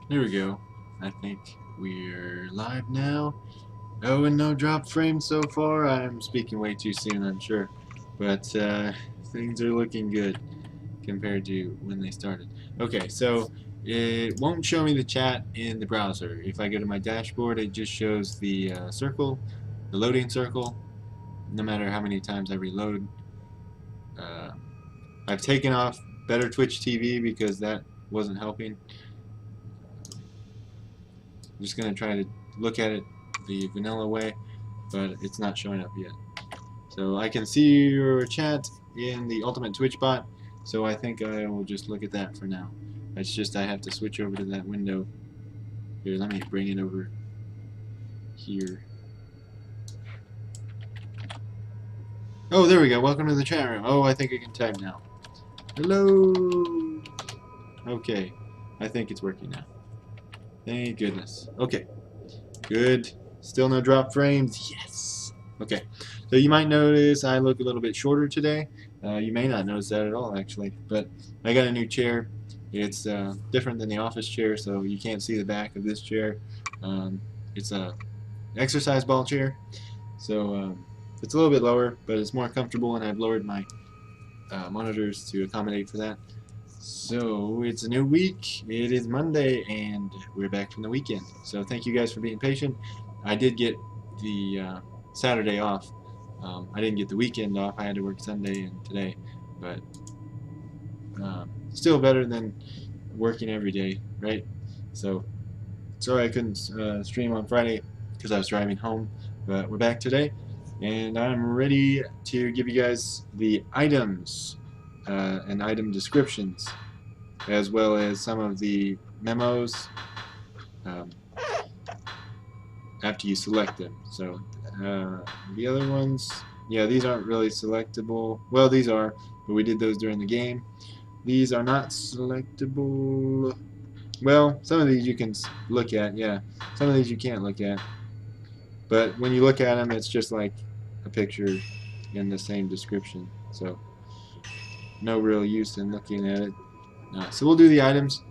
There we go. I think we're live now. Oh, and no drop frame so far. I'm speaking way too soon, I'm sure. But things are looking good compared to when they started. Okay, so it won't show me the chat in the browser. If I go to my dashboard, it just shows the circle, the loading circle, no matter how many times I reload. Uh, I've taken off Better Twitch TV because that wasn't helping. I'm just going to try to look at it the vanilla way, but it's not showing up yet. So I can see your chat in the Ultimate Twitch bot, so I think I will just look at that for now. It's just I have to switch over to that window. Here, let me bring it over here. Oh, there we go. Welcome to the chat room. Oh, I think I can type now. Hello. Okay, I think it's working now. Thank goodness. Okay, good. Still no drop frames. Yes. Okay, so you might notice I look a little bit shorter today. You may not notice that at all, actually, but I got a new chair. It's different than the office chair, so you can't see the back of this chair. It's a exercise ball chair, so it's a little bit lower, but it's more comfortable, and I've lowered my monitors to accommodate for that. So it's a new week. It is Monday, and we're back from the weekend. So thank you guys for being patient. I did get the Saturday off. I didn't get the weekend off. I had to work Sunday and today, but still better than working every day, right? So sorry I couldn't stream on Friday because I was driving home, but we're back today, and I'm ready to give you guys the items and item descriptions, as well as some of the memos um, after you select them. So the other ones, yeah, these aren't really selectable. Well, these are, but we did those during the game. These are not selectable. Well, some of these you can look at, yeah. Some of these you can't look at. But when you look at them, it's just like a picture in the same description. So no real use in looking at it. So we'll do the items,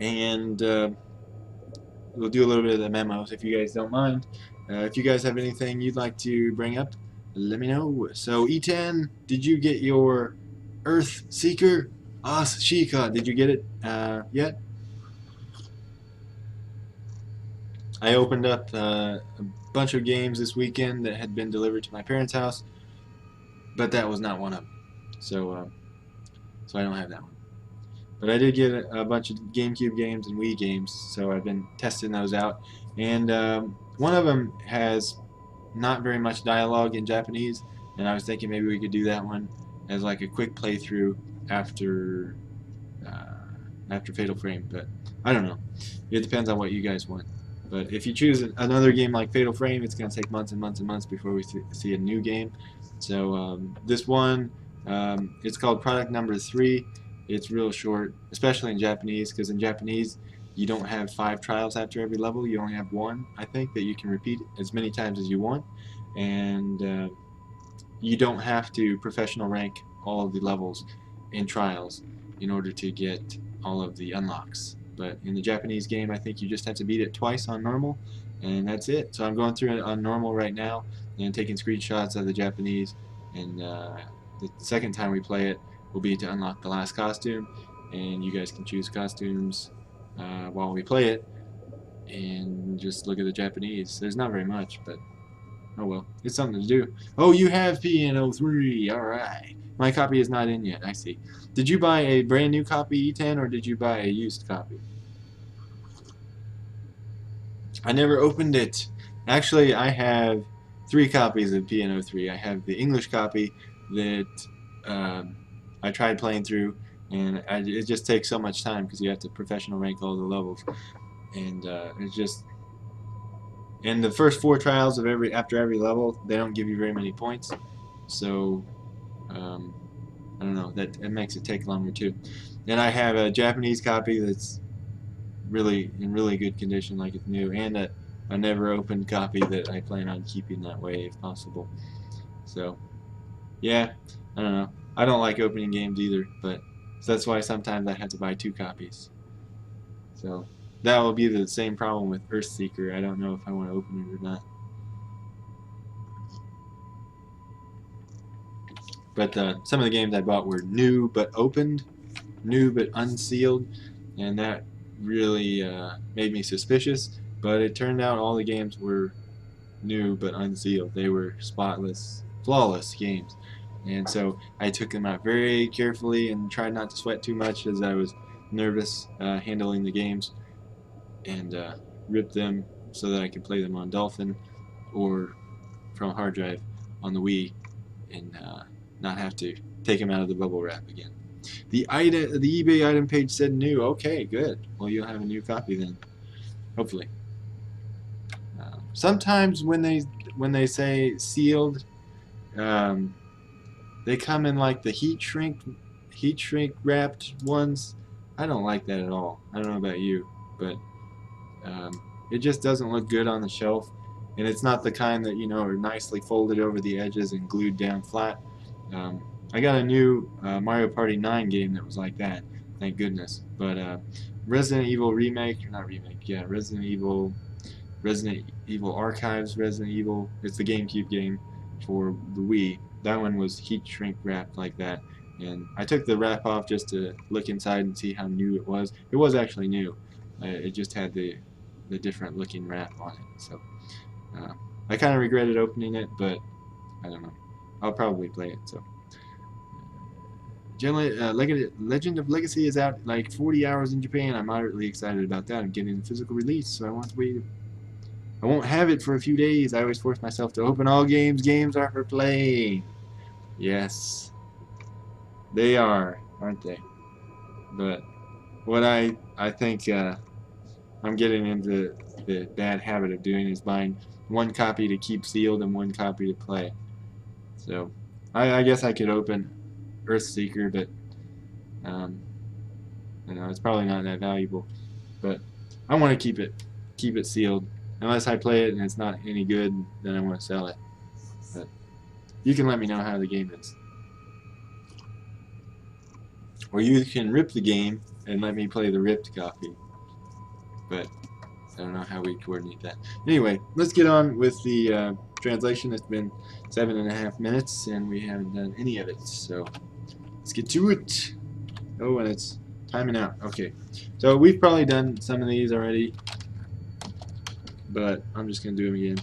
and we'll do a little bit of the memos if you guys don't mind. If you guys have anything you'd like to bring up, let me know. So E10, did you get your Earth Seeker? Shika, did you get it yet? I opened up a bunch of games this weekend that had been delivered to my parents' house, but that was not one of them. So I don't have that one. But I did get a bunch of GameCube games and Wii games, so I've been testing those out. And one of them has not very much dialogue in Japanese, and I was thinking maybe we could do that one as like a quick playthrough after after Fatal Frame. But I don't know. It depends on what you guys want. But if you choose another game like Fatal Frame, it's going to take months and months and months before we see a new game. So this one, it's called Product Number 3. It's real short, especially in Japanese, because in Japanese you don't have 5 trials after every level. You only have 1, I think, that you can repeat as many times as you want. And you don't have to professional rank all of the levels in trials in order to get all of the unlocks. But in the Japanese game, I think you just have to beat it twice on normal, and that's it. So I'm going through it on normal right now and taking screenshots of the Japanese, and the second time we play it will be to unlock the last costume, and you guys can choose costumes while we play it, and just look at the Japanese. There's not very much, but oh well, it's something to do. Oh, you have PN03, alright. My copy is not in yet, I see. Did you buy a brand new copy, E10, or did you buy a used copy? I never opened it. Actually, I have 3 copies of PN03. I have the English copy that I tried playing through, and it just takes so much time because you have to professional rank all the levels, and it's just. In the first 4 trials of after every level, they don't give you very many points, so I don't know. That it makes it take longer too. And I have a Japanese copy that's really in really good condition, like it's new, and a never opened copy that I plan on keeping that way if possible. So yeah, I don't know. I don't like opening games either, but so that's why sometimes I have to buy 2 copies. So that will be the same problem with Earthseeker. I don't know if I want to open it or not. But some of the games I bought were new but opened, new but unsealed, and that really made me suspicious. But it turned out all the games were new but unsealed. They were spotless, flawless games. And so I took them out very carefully and tried not to sweat too much as I was nervous handling the games, and ripped them so that I could play them on Dolphin or from a hard drive on the Wii, and not have to take them out of the bubble wrap again. The eBay item page said new. Okay, good. Well, you'll have a new copy then, hopefully. Sometimes when they say sealed, they come in like the heat shrink wrapped ones. I don't like that at all. I don't know about you, but it just doesn't look good on the shelf, and it's not the kind that are nicely folded over the edges and glued down flat. I got a new Mario Party 9 game that was like that, thank goodness. But Resident Evil remake, or not remake, yeah, Resident Evil Archives, Resident Evil, it's the GameCube game for the Wii. That one was heat shrink wrapped like that, and I took the wrap off just to look inside and see how new it was. It was actually new. It just had the different looking wrap on it. So I kind of regretted opening it, but I don't know. I'll probably play it. So Legend of Legacy is out like 40 hours in Japan. I'm moderately excited about that. I'm getting the physical release, so I want to wait. I won't have it for a few days. I always force myself to open all games. Games are for playing. Yes, they are, aren't they? But what I think I'm getting into the bad habit of doing is buying one copy to keep sealed and one copy to play. So I guess I could open Earthseeker, but it's probably not that valuable. But I want to keep it sealed. Unless I play it and it's not any good, then I want to sell it. But you can let me know how the game is. Or you can rip the game and let me play the ripped copy. But I don't know how we coordinate that. Anyway, let's get on with the translation. It's been 7.5 minutes and we haven't done any of it. So let's get to it. Oh, and it's timing out. Okay. So we've probably done some of these already, but I'm just going to do them again.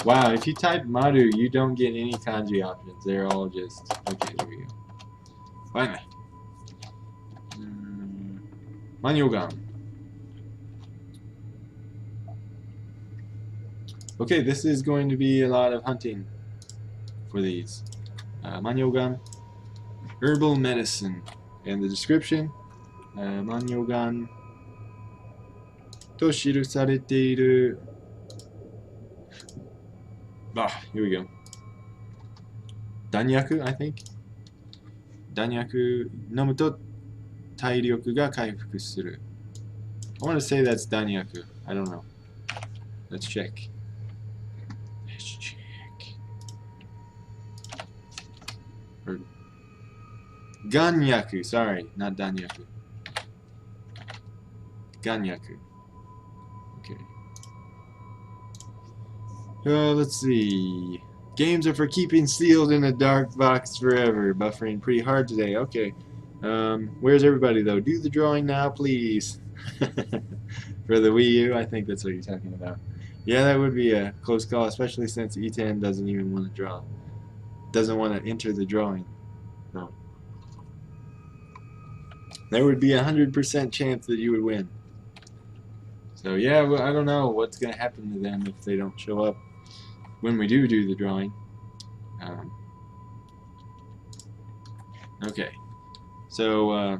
Wow, if you type Maru, you don't get any kanji options. They're all just... Okay, there we go. Finally. Manyogan. Okay, this is going to be a lot of hunting for these. Manyogan, herbal medicine. And the description, Manyogan to shirusarete iru. Here we go. Danyaku, I think. Danyaku nomu to tairyoku ga kaifuku suru. I want to say that's Danyaku. I don't know. Let's check. Or Ganyaku, sorry, not Danyaku. Ganyaku. Okay. Let's see. Games are for keeping sealed in a dark box forever. Buffering pretty hard today. Okay. Where's everybody though? Do the drawing now, please. For the Wii U, I think that's what you're talking about. Yeah, that would be a close call, especially since E10 doesn't even want to draw. Doesn't want to enter the drawing. No. There would be 100% chance that you would win. So yeah, well, I don't know what's going to happen to them if they don't show up when we do the drawing. Okay. So,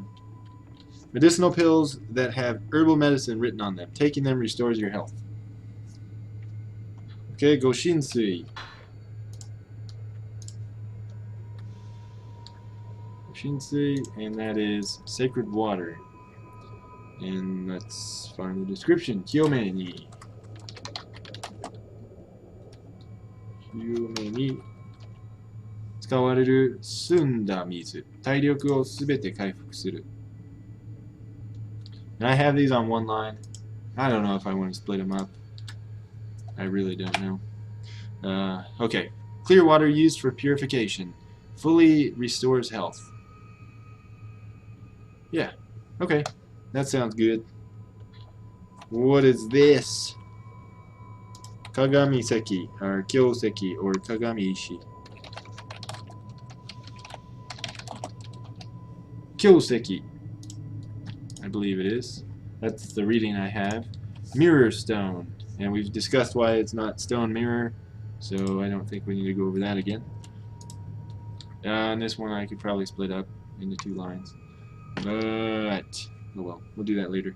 medicinal pills that have herbal medicine written on them. Taking them restores your health. Okay, Goshinsui. Goshinsui, and that is sacred water. And let's find the description. 清めに使われる澄んだ水、体力をすべて回復する。And I have these on one line. I don't know if I want to split them up. I really don't know. Okay. Clear water used for purification. Fully restores health. Yeah. Okay. That sounds good. What is this? Kagami Seki, or Kyoseki, or Kagami Ishi. Kyoseki, I believe it is. That's the reading I have. Mirror stone, and we've discussed why it's not stone mirror, so I don't think we need to go over that again. And this one I could probably split up into 2 lines, but oh well, we'll do that later.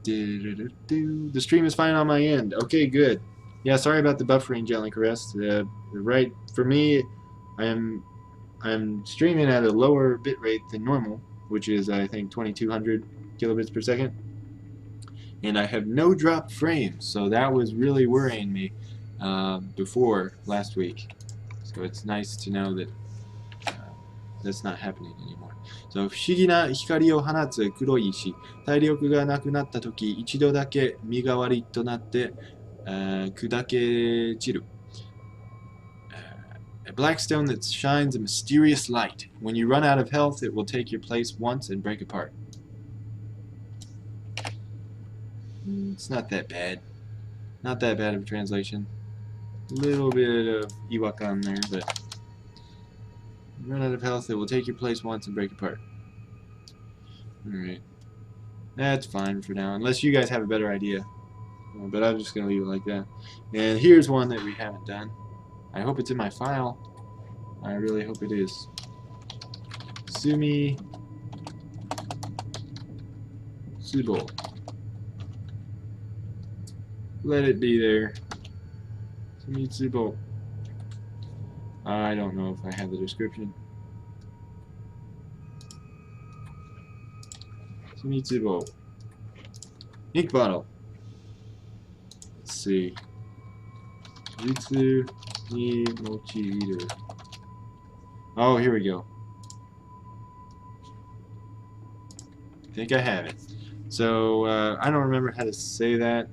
The stream is fine on my end. Okay, good. Yeah, sorry about the buffering, Gently Caressed. Right, for me, I'm streaming at a lower bit rate than normal, which is I think 2200 kilobits per second, and I have no dropped frames, so that was really worrying me before last week. So it's nice to know that that's not happening anymore. So 不思議な光を放つ黒い石、体力がなくなったとき、一度だけ身代わりとなって砕け散る。A black stone that shines a mysterious light. When you run out of health, it will take your place once and break apart. It's not that bad. Not that bad of a translation. A little bit of Iwakan there, but run out of health, it will take your place once and break apart. Alright. That's fine for now, unless you guys have a better idea. But I'm just going to leave it like that. And here's one that we haven't done. I hope it's in my file. I really hope it is. Sumi Tsubo. Let it be there. Sumi Tsubo. I don't know if I have the description. Sumi Tsubo. Ink bottle. Let's see. Jutsu ni mochiiru. Oh, here we go. I think I have it. So, I don't remember how to say that.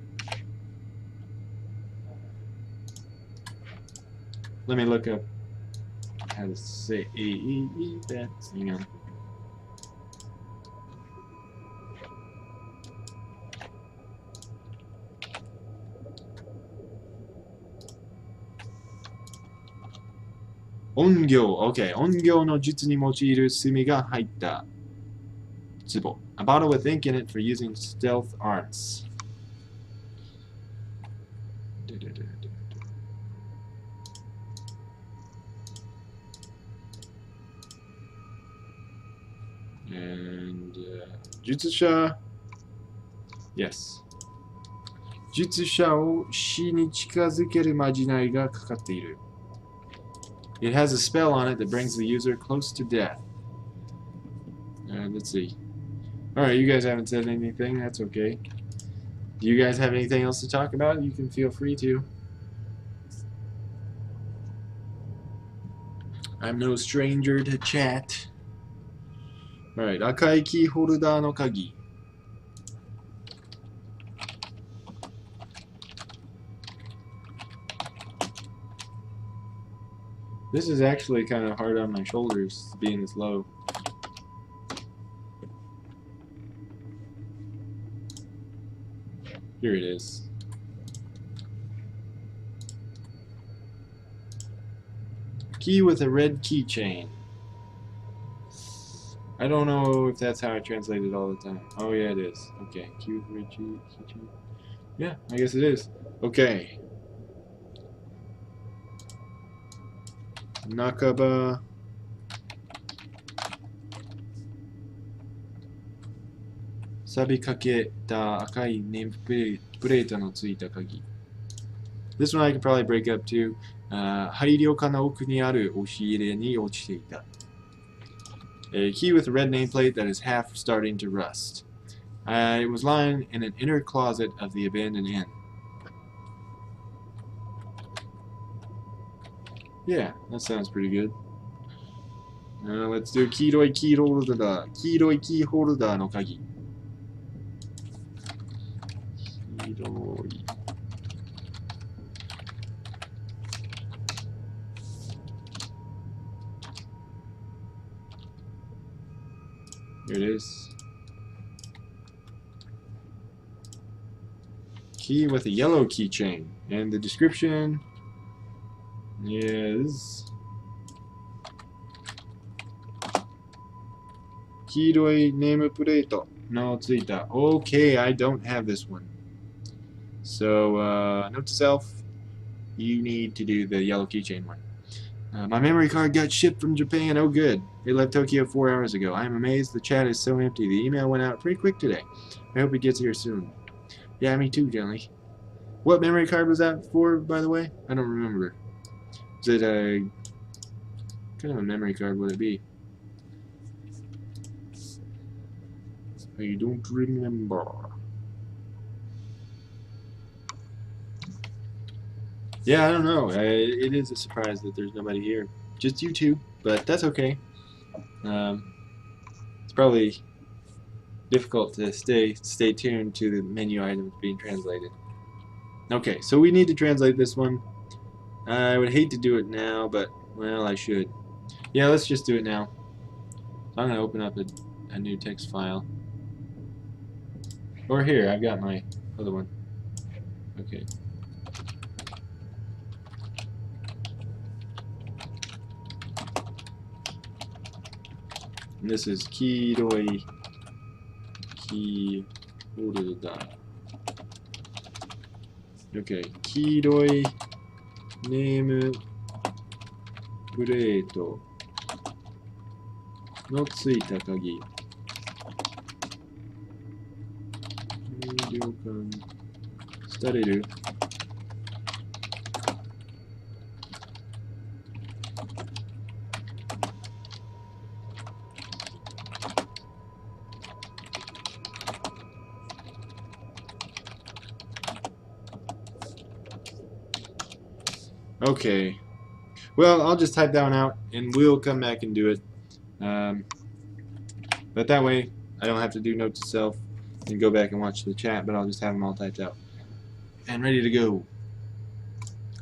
Let me look up how to say that. Hang on. Ongyo. Okay. Ongyo no jutsu ni mochiiru sumi ga haitta tsubo. A bottle with ink in it for using stealth arts. And Jutsusha. Yes. Jutsusha o shi ni chikazukeru majinai ga kakatte iru. It has a spell on it that brings the user close to death. Let's see. Alright, you guys haven't said anything. That's okay. Do you guys have anything else to talk about? You can feel free to. I'm no stranger to chat. Alright, 赤いキーホルダーの鍵. This is actually kind of hard on my shoulders, being this low. Here it is. Key with a red keychain. I don't know if that's how I translate it all the time. Oh yeah, it is. Okay, key with a red keychain. Yeah, I guess it is. Okay. Nakaba. Sabikaketa akai name plate no tsuita kagi. This one I could probably break up too. 配慮家の奥にある押し入れに落ちていた. A key with a red nameplate that is half starting to rust. It was lying in an inner closet of the abandoned inn. Yeah, that sounds pretty good. Let's do 黄色いキーホルダー。黄色いキーホルダーの鍵。黄色い。Here it is. Key with a yellow keychain. And the description is 黄色いネームプレートのついた. Okay, I don't have this one. So, note to self, you need to do the yellow keychain one. My memory card got shipped from Japan. Oh, good. It left Tokyo 4 hours ago. I am amazed the chat is so empty. The email went out pretty quick today. I hope it gets here soon. Yeah, me too, Jelly. What memory card was that for, by the way? I don't remember. Is it a... What kind of a memory card would it be? I don't remember. Yeah, I don't know. It is a surprise that there's nobody here. Just you two, but that's okay. It's probably difficult to stay tuned to the menu items being translated. Okay, so we need to translate this one. I would hate to do it now, but, well, I should. Yeah, let's just do it now. So I'm going to open up a new text file. Or here, I've got my other one. Okay. And this is 黄色いキーホルダー. Okay. 黄色いネームプレートのついた鍵. 了解される. Okay. Well, I'll just type that one out, and we'll come back and do it. But that way, I don't have to do note to self and go back and watch the chat, but I'll just have them all typed out and ready to go.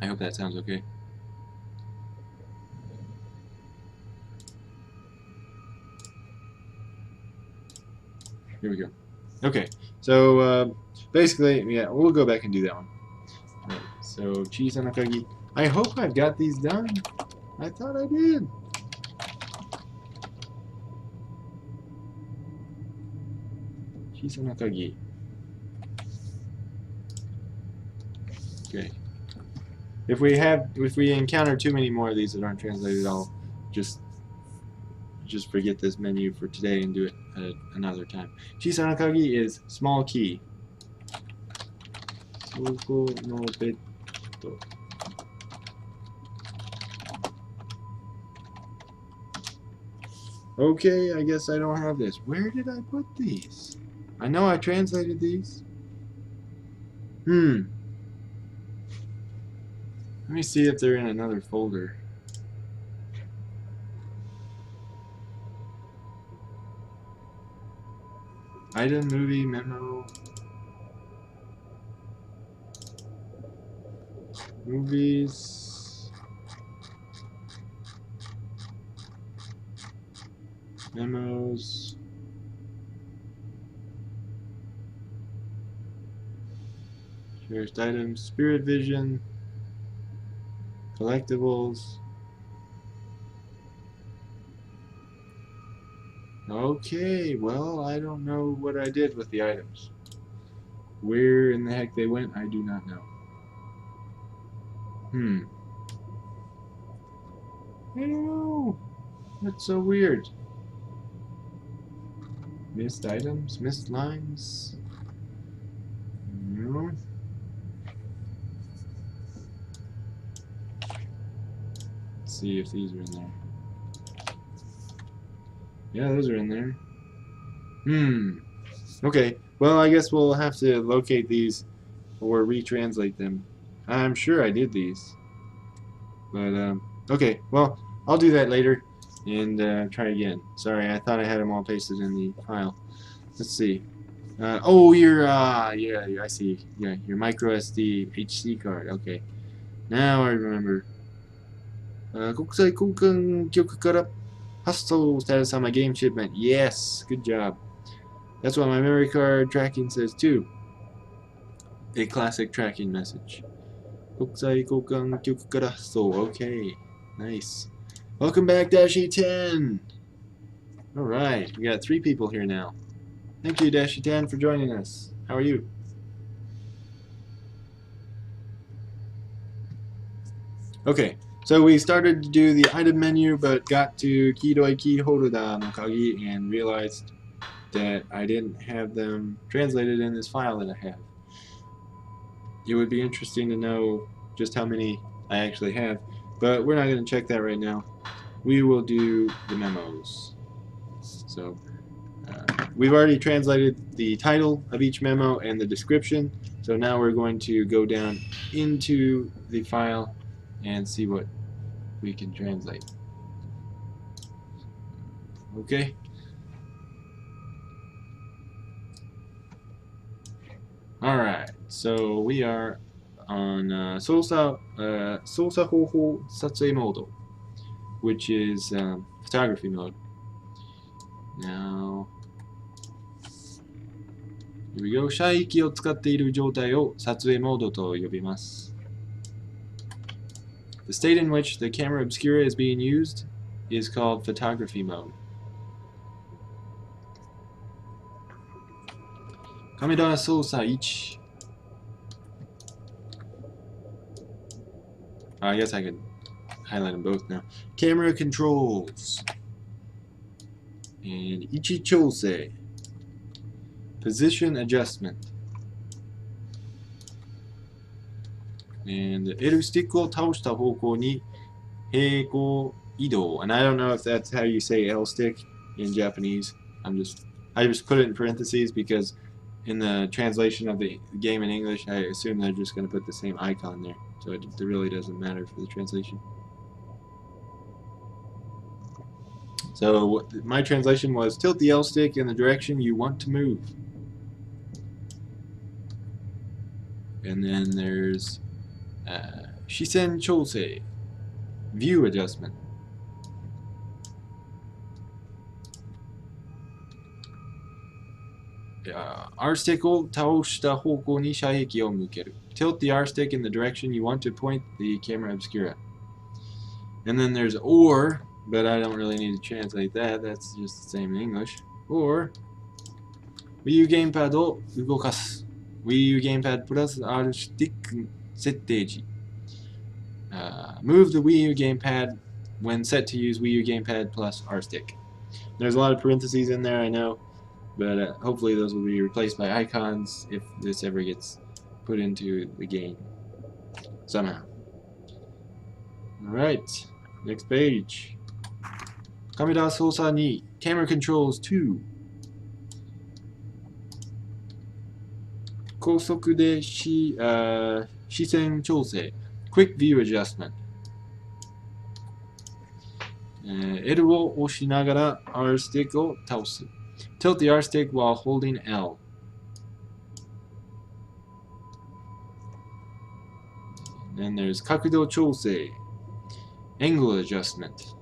I hope that sounds okay. Here we go. Okay, so basically, yeah, we'll go back and do that one. Right, so, Chisanakagi. I hope I've got these done. I thought I did. Chisanakagi. Okay. If we encounter too many more of these that aren't translated, I'll just forget this menu for today and do it at another time. Chisanakagi is small key. Soko no betto. Okay, I guess I don't have this. Where did I put these? I know I translated these. Let me see if they're in another folder. Item, movie, memo. Movies. Memos. Cherished items. Spirit vision. Collectibles. Okay, well, I don't know what I did with the items. Where in the heck they went, I do not know. I don't know. That's so weird. Missed items, missed lines. No. Let's see if these are in there. Yeah, those are in there. Okay. Well, I guess we'll have to locate these or retranslate them. I'm sure I did these. But, okay, well, I'll do that later and try again. Sorry, I thought I had them all pasted in the file. Let's see. Oh, yeah, I see. Yeah, your micro SD HC card. Okay. Now I remember. 国際交換局から発送 status on my game shipment. Yes, good job. That's what my memory card tracking says too. A classic tracking message. 国際交換局から発送. Okay, nice. Welcome back, Dashi 10. All right, we got 3 people here now. Thank you, Dashi 10, for joining us. How are you? Okay, so we started to do the item menu, but got to Kiroi Key Holder no Kagi and realized that I didn't have them translated in this file that I have. It would be interesting to know just how many I actually have, but we're not going to check that right now. We will do the memos. So we've already translated the title of each memo and the description, so now we're going to go down into the file and see what we can translate. Okay. Alright, so we are on Sousa Hoho Satsui mode, which is photography mode. Now, here we go. 写域を使っている状態を撮影モードと呼びます。The state in which the camera obscura is being used is called photography mode. カメラ操作1. I guess I could highlight them both now. Camera controls. And 1調整. Position adjustment. And L スティックを倒した方向に平行移動. And I don't know if that's how you say L stick in Japanese. I just put it in parentheses because in the translation of the game in English, I assume they're just going to put the same icon there. So it really doesn't matter for the translation. So my translation was tilt the L stick in the direction you want to move. And then there's Shisen Chosei, view adjustment. R stick を倒した方向に射壁を向ける. Tilt the R stick in the direction you want to point the camera obscura. And then there's or, but I don't really need to translate that. That's just the same in English. Or Wii U gamepad を動かす. Wii U gamepad プラス R stick 設定時. Move the Wii U gamepad when set to use Wii U gamepad plus R stick. There's a lot of parentheses in there, I know. But hopefully those will be replaced by icons if this ever gets put into the game somehow. Alright, next page. Kamera Sousa 2, Camera Controls 2. 高速で視線調整 Quick View Adjustment. L を押しながら R スティックを倒す. Tilt the R stick while holding L. And then there's 角度調整 Angle Adjustment.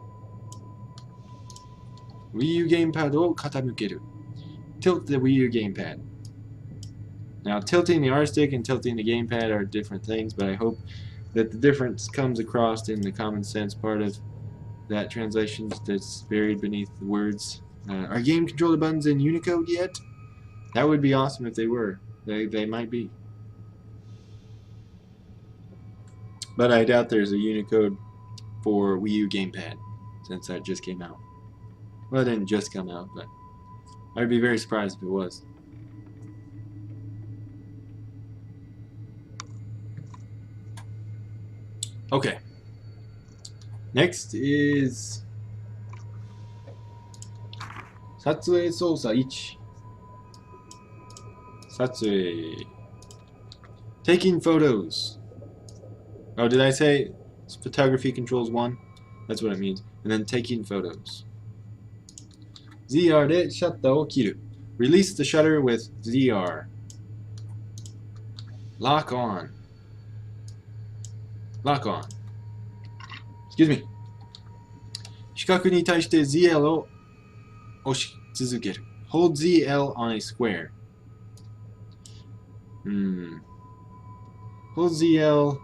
Wii U gamepad を傾ける Tilt the Wii U gamepad. Now tilting the R stick and tilting the gamepad are different things, but I hope that the difference comes across in the common sense part of that translation that's buried beneath the words. Are game controller buttons in Unicode yet? That would be awesome if they were. They might be. But I doubt there's a Unicode for Wii U gamepad since that just came out. Well, it didn't just come out, but I'd be very surprised if it was. Okay. Next is 撮影操作1. Satsui. Taking photos. Oh, did I say photography controls 1? That's what it means. And then taking photos. ZR でシャッターを切る. Release the shutter with ZR. Lock on. Lock on. Excuse me. 四角に対して ZL を押し続ける. Hold ZL on a square. Hold ZL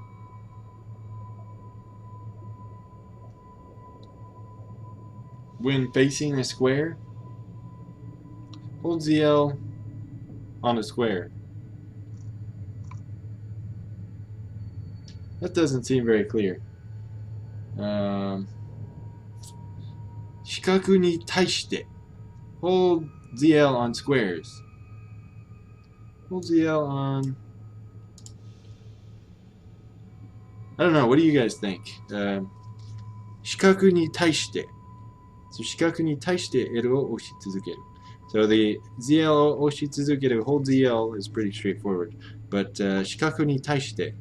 when facing a square. Hold ZL on a square. That doesn't seem very clear. 四角に対して hold ZL on squares. Hold ZL on. I don't know. What do you guys think? 四角に対して So 四角に対して L を押し続ける. So the ZL を押し続ける hold ZL is pretty straightforward. But 四角に対して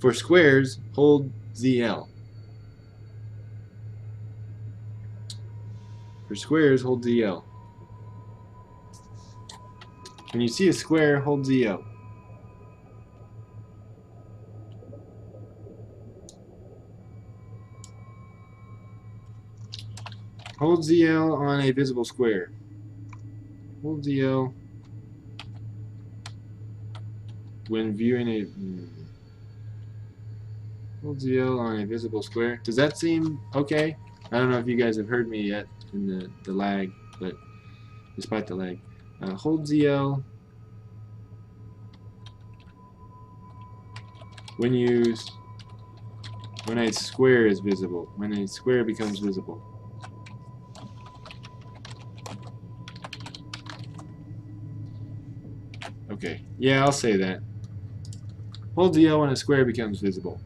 for squares, hold ZL. For squares, hold ZL. When you see a square, hold ZL. Hold ZL on a visible square. Hold ZL when viewing a... Hold ZL on a visible square. Does that seem okay? I don't know if you guys have heard me yet in the lag, but despite the lag. Hold ZL when a square is visible. When a square becomes visible. Okay, yeah, I'll say that. Hold ZL when a square becomes visible.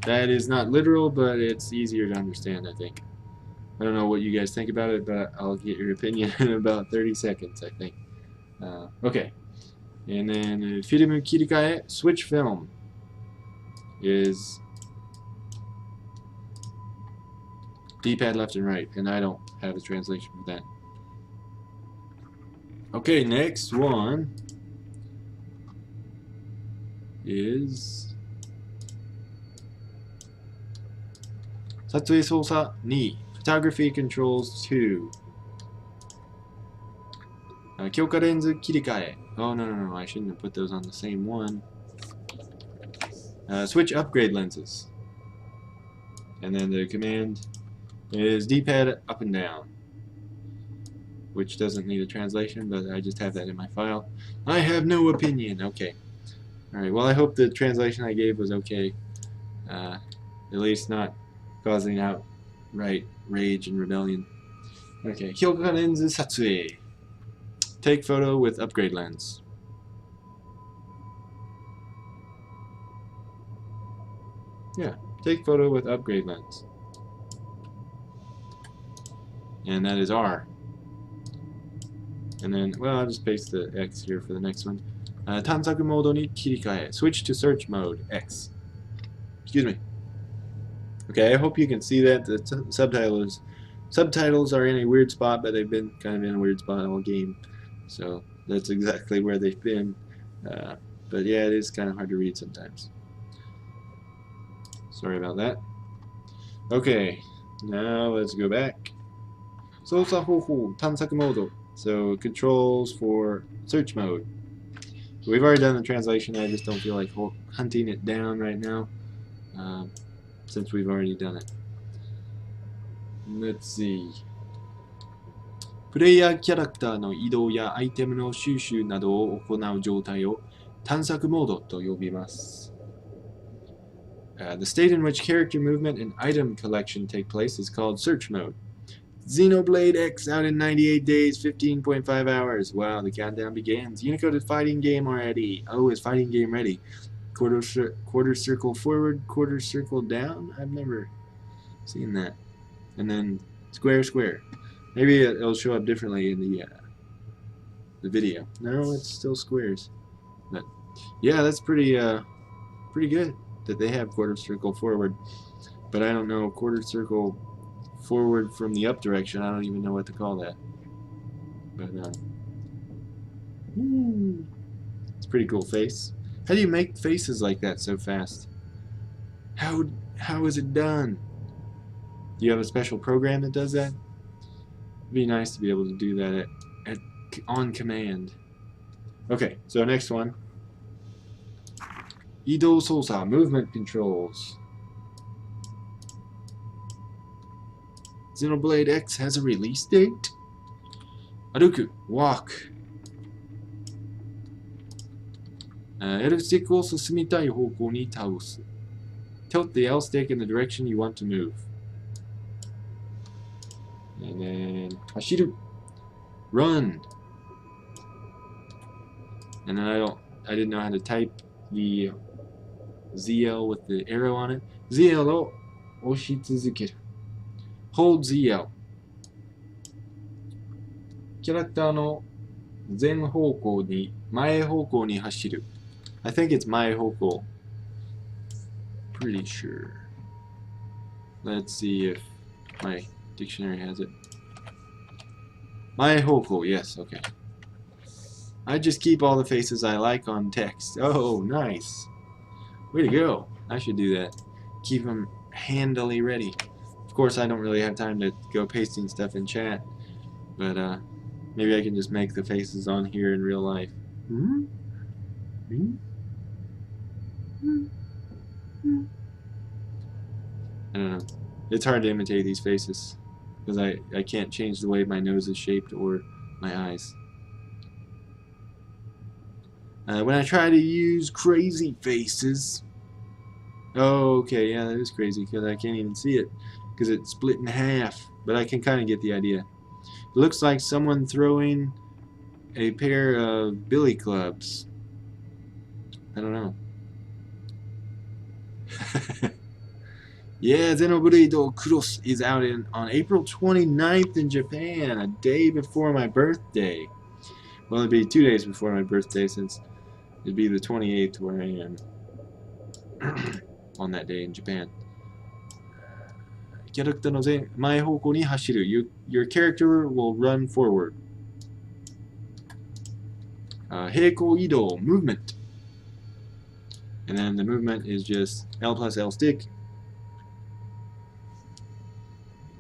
That is not literal, but it's easier to understand, I think. I don't know what you guys think about it, but I'll get your opinion in about 30 seconds, I think. Okay. And then film 切り替え, switch film is D-pad left and right, and I don't have a translation for that. Okay, next one is 撮影操作2 Photography Controls 2 強化レンズ切り替え Oh no, I shouldn't have put those on the same one. Switch upgrade lenses. And then the command is D-pad up and down, which doesn't need a translation, but I just have that in my file. I have no opinion. Okay. Alright, well I hope the translation I gave was okay. At least not causing outright rage and rebellion. Okay, 強化レンズ撮影 Take photo with upgrade lens. Yeah, take photo with upgrade lens. And that is R. And then, well, I'll just paste the X here for the next one. 探索モードに切り替え Switch to search mode, X. Excuse me. Okay, I hope you can see that. The subtitles are in a weird spot, but they've been kind of in a weird spot all game. So that's exactly where they've been. But yeah, it is kind of hard to read sometimes. Sorry about that. Okay, now let's go back. 操作方法 探索 mode. So controls for search mode. So we've already done the translation. I just don't feel like hunting it down right now, since we've already done it. Let's see. プレイヤーキャラクターの移動やアイテムの収集などを行う状態を探索モードと呼びます。The state in which character movement and item collection take place is called search mode. Xenoblade X out in 98 days, 15.5 hours. Wow, the countdown begins. Unicode is fighting game already. Oh, is fighting game ready? Quarter circle forward, quarter circle down? I've never seen that. And then square, square. Maybe it'll show up differently in the the video. No, it's still squares. But yeah, that's pretty good that they have quarter circle forward. But I don't know quarter circle forward from the up direction. I don't even know what to call that. But it's a pretty cool face. How do you make faces like that so fast? How is it done? Do you have a special program that does that? It'd be nice to be able to do that on command. Okay, so next one. 移動操作, movement controls. Xenoblade X has a release date? 歩く, walk. L スティックを進みたい方向に倒す. Tilt the L stick in the direction you want to move. And then 走る, run. And then I didn't know how to type the ZL with the arrow on it. ZL を押し続ける. Hold ZL. キャラクターの前方向に前方向に走る. I think it's 前方向. Pretty sure. Let's see if my dictionary has it. 前方向, yes, okay. I just keep all the faces I like on text. Oh, nice. Way to go. I should do that. Keep them handily ready. Of course, I don't really have time to go pasting stuff in chat, but maybe I can just make the faces on here in real life. I don't know. It's hard to imitate these faces because I can't change the way my nose is shaped or my eyes. When I try to use crazy faces... Oh, okay, yeah, that is crazy because I can't even see it because it's split in half, but I can kind of get the idea. It looks like someone throwing a pair of billy clubs. I don't know. Yeah, Xenoblade Cross is out on April 29th in Japan, a day before my birthday. Well, it'd be 2 days before my birthday since it'd be the 28th where I am on that day in Japan. キャラクターの前方向に走る. Your character will run forward. 平行移動, movement. And then the movement is just L plus L stick.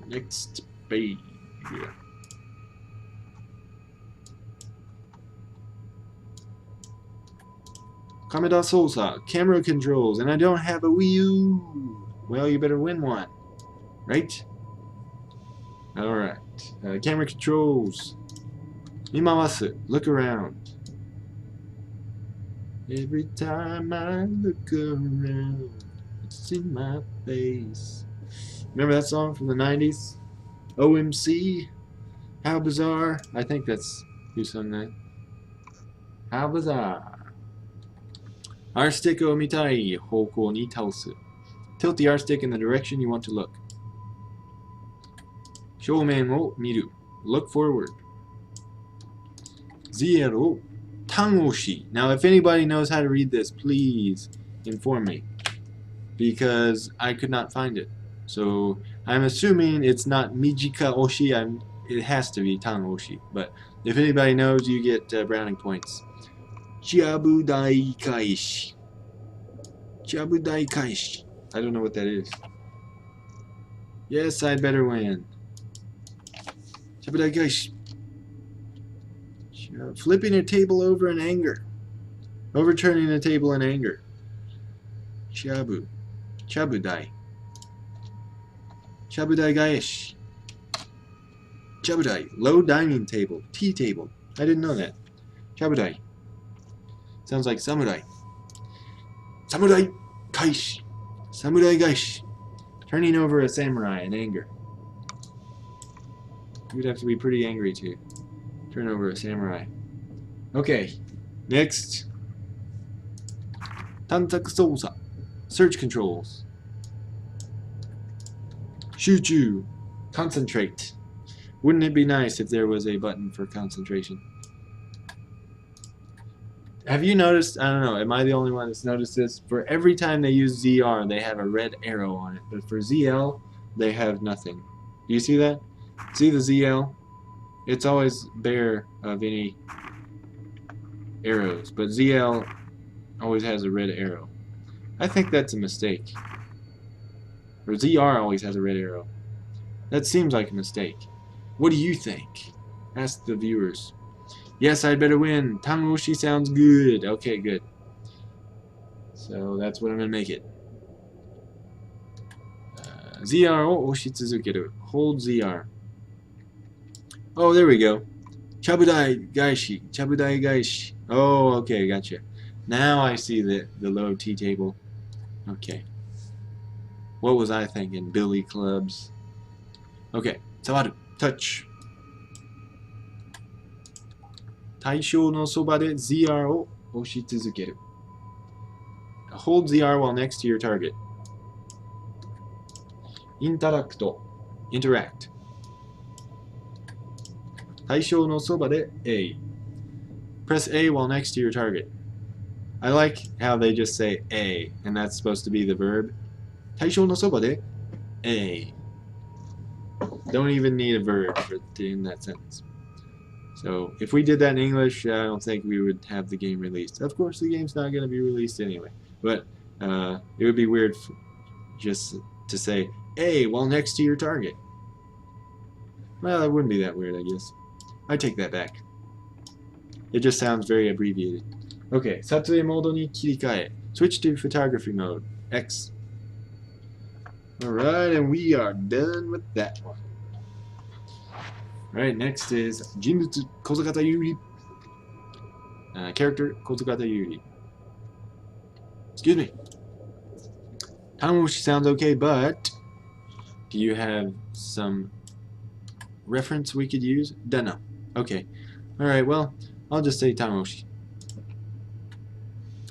Next page. Yeah. Kameda Sousa, camera controls, and I don't have a Wii U. Well, you better win one, right? Alright. Camera controls. Mimawasu, look around. Every time I look around, it's in my face. Remember that song from the 90s? OMC? How Bizarre? I think that's who sung that. How Bizarre. R stick o mitai houkou ni taosu. Tilt the R stick in the direction you want to look. Shoumen o miru. Look forward. ZL o tangoshi. Now, if anybody knows how to read this, please inform me, because I could not find it. So I'm assuming it's not Mijika Oshi. It has to be Tangoshi. But if anybody knows, you get browning points. Chiabudai Kaishi. Chiabudai Kaishi. I don't know what that is. Yes, I'd better win. Chiabudai Kaishi. Flipping a table over in anger. Overturning a table in anger. Chiabu. Chabudai. Chabudai Gaeshi. Chabudai. Low dining table. Tea table. I didn't know that. Chabudai. Sounds like samurai. Samurai Kaishi. Samurai Gaishi. Turning over a samurai in anger. You'd have to be pretty angry to turn over a samurai. Okay. Next. Tantaku Sousa. Search controls. Shuchu. Concentrate. Wouldn't it be nice if there was a button for concentration? Have you noticed? I don't know. Am I the only one that's noticed this? For every time they use ZR, they have a red arrow on it, but for ZL, they have nothing. Do you see that? See the ZL? It's always bare of any arrows, but ZL always has a red arrow. I think that's a mistake. Or ZR always has a red arrow. That seems like a mistake. What do you think? Ask the viewers. Yes, I'd better win. Tamushi sounds good. Okay, good. So that's what I'm going to make it. ZR を押し続ける. Hold ZR. Oh, there we go. Chabudai Gaishi. Chabudai Gaishi. Oh, okay, gotcha. Now I see the low T table. Okay. What was I thinking? Billy clubs. Okay. Sawaru. Touch. 対象のそばで ZR を押し続ける. Hold ZR while next to your target. Interact. Interact. 対象のそばで A. Press A while next to your target. I like how they just say A, and that's supposed to be the verb. 対象のそばで A. Don't even need a verb in that sentence. So if we did that in English, I don't think we would have the game released. Of course, the game's not going to be released anyway. But it would be weird just to say A while next to your target. Well, it wouldn't be that weird, I guess. I take that back. It just sounds very abbreviated. Okay, 撮影モードに切り替え. Switch to photography mode. X. Alright, and we are done with that one. Alright, next is 人物小坂有利. Character 小坂有利. Excuse me. Tamushi sounds okay, but do you have some reference we could use? Dunno. Okay. Alright, well, I'll just say Tamushi.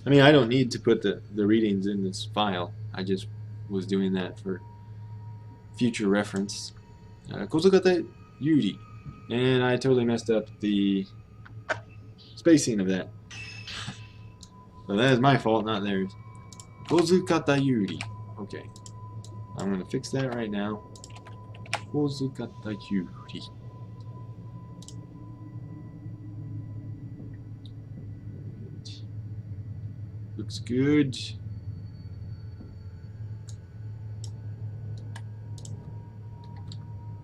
I mean, I don't need to put the readings in this file. I just was doing that for future reference. Kozukata Yuri. And I totally messed up the spacing of that. So that is my fault, not theirs. Kozukata Yuri. Okay. I'm going to fix that right now. Kozukata Yuri. Looks good.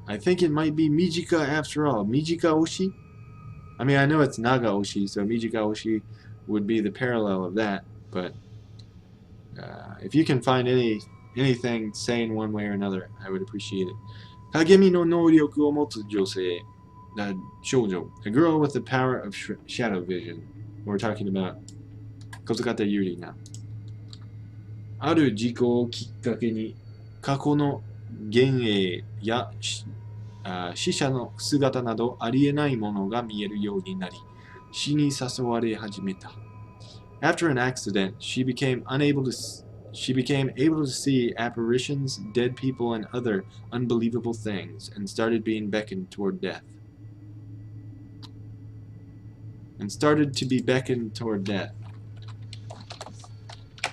I think it might be Mijika after all. Mijika Oshi? I mean, I know it's Naga Oshi, so Mijika Oshi would be the parallel of that, but if you can find anything saying one way or another, I would appreciate it. Kagemi no nouryoku o motsu josei. Shoujo. A girl with the power of shadow vision. We're talking about Kozukata Yuri now. ある事故をきっかけに過去の幻影や死者の姿などありえないものが見えるようになり、死に誘われ始めた. After an accident, she became able to see apparitions, dead people, and other unbelievable things, and started being beckoned toward death. And started to be beckoned toward death.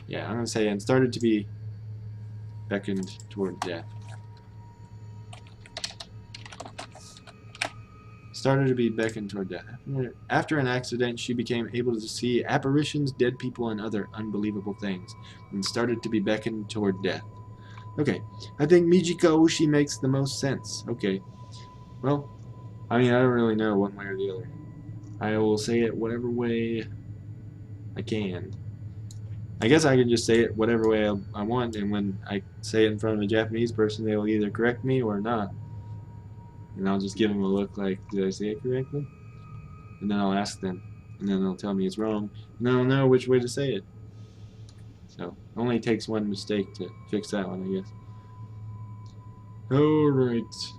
Yeah, I'm going to say, and started to be beckoned toward death. Started to be beckoned toward death. After an accident, she became able to see apparitions, dead people, and other unbelievable things, and started to be beckoned toward death. Okay, I think Mijika Oshi makes the most sense. Okay, well, I mean, I don't really know one way or the other. I will say it whatever way I can. I guess I can just say it whatever way I want, and when I say it in front of a Japanese person, they will either correct me or not. And I'll just give them a look like, did I say it correctly? And then I'll ask them, and then they'll tell me it's wrong, and then I'll know which way to say it. So, it only takes one mistake to fix that one, I guess. Alright.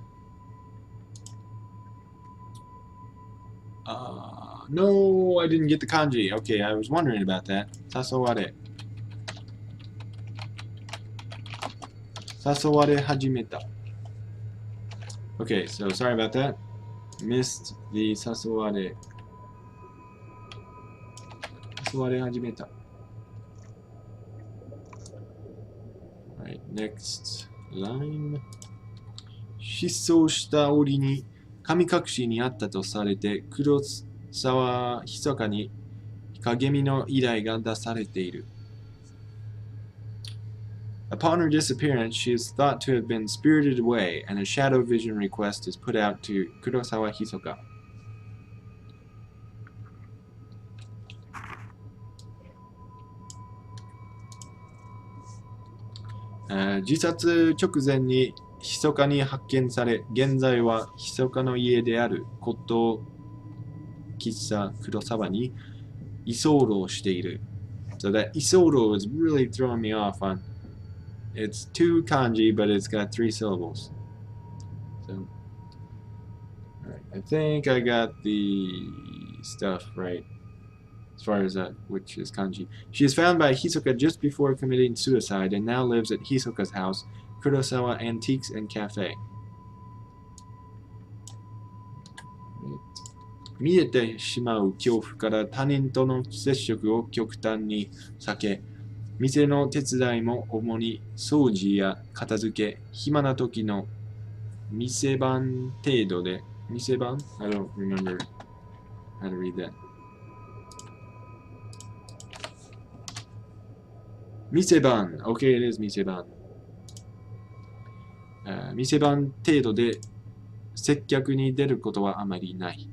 No, I didn't get the kanji. Okay, I was wondering about that. Sasaware. Sasaware hajimeta. Okay, so sorry about that. Missed the sasaware. 襲われ始めた。Alright, next line. 失踪した折に神隠しにあったとされて黒沢密かに影の依頼が出されている。Upon her disappearance, she is thought to have been spirited away, and a shadow vision request is put out to Kurosawa Hisoka. Uh, 自殺直前に密かに発見され、現在は密かの家である骨董喫茶黒沢に居候している。So that 居候 is really throwing me off on. It's two kanji, but it's got 3 syllables. So, alright, I think I got the stuff right as far as which is kanji. She is found by Hisoka just before committing suicide and now lives at Hisoka's house, Kurosawa Antiques and Cafe. 見えてしまう恐怖から他人との接触を極端に避け、店の手伝いも主に掃除や片付け、暇な時の店番程度で、店番 I don't remember how to read that. 店番 Okay, it is 店番。店番程度で接客に出ることはあまりない。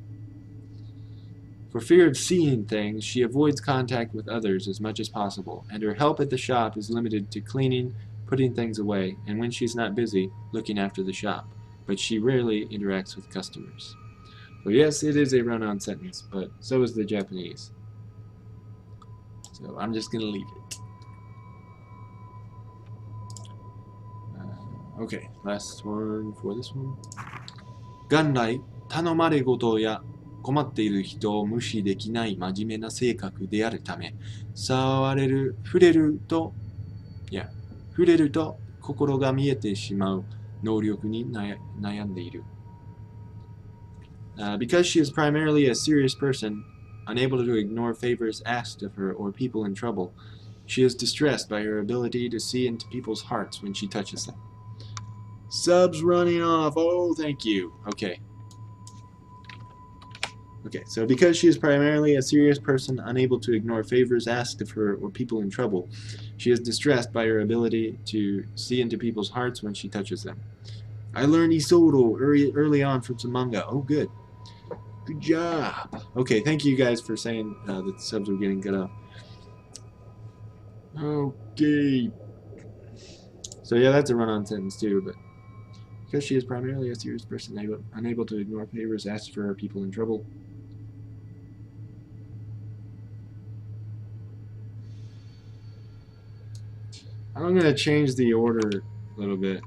For fear of seeing things, she avoids contact with others as much as possible, and her help at the shop is limited to cleaning, putting things away, and when she's not busy, looking after the shop. But she rarely interacts with customers. So yes, it is a run-on sentence, but so is the Japanese. So I'm just going to leave it. Okay, last one for this one. 元来、頼まれごとや困っている人を無視できない真面目な性格であるため、触れると心が見えてしまう能力に悩んでいる。Because she is primarily a serious person, unable to ignore favors asked of her or people in trouble, she is distressed by her ability to see into people's hearts when she touches them. Subs running off. Oh, thank you. Okay. Okay, so because she is primarily a serious person, unable to ignore favors asked of her or people in trouble, she is distressed by her ability to see into people's hearts when she touches them. I learned Isoro early on from some manga. Oh, good. Good job. Okay, thank you guys for saying that the subs were getting cut off. Okay. So yeah, that's a run-on sentence too, but because she is primarily a serious person, unable to ignore favors asked for her people in trouble. I'm going to change the order a little bit.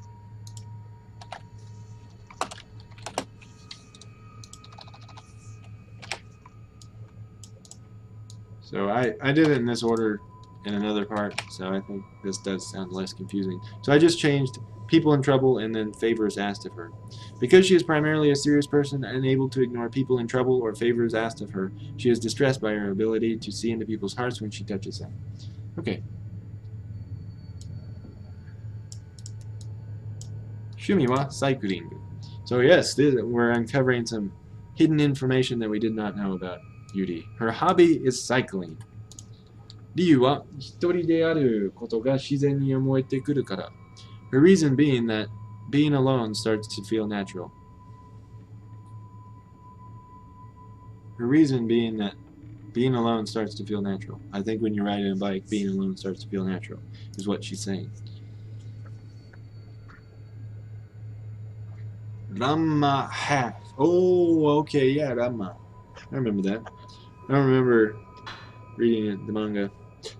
So I did it in this order in another part, so I think this does sound less confusing. So I just changed people in trouble and then favors asked of her. Because she is primarily a serious person, unable to ignore people in trouble or favors asked of her, she is distressed by her ability to see into people's hearts when she touches them. Okay. 趣味はサイクリング. So yes, we're uncovering some hidden information that we did not know about Yuri. Her hobby is cycling. 理由は一人であることが自然に思えてくるから。Her reason being that being alone starts to feel natural. Her reason being that being alone starts to feel natural. I think when you're riding a bike, being alone starts to feel natural, is what she's saying. Ramma half. Oh, okay, yeah, Ramma. I remember that. I don't remember reading the manga.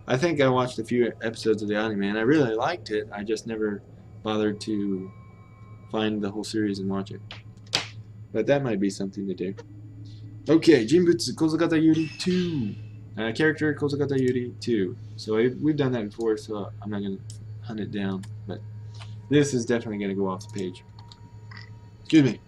I think I watched a few episodes of the anime, and I really liked it. I just never bothered to find the whole series and watch it. But that might be something to do. Okay, Jinbutsu Kozukata Yuri 2. Character Kozukata Yuri 2. So we've done that before, so I'm not going to hunt it down. But this is definitely going to go off the page. Excuse me.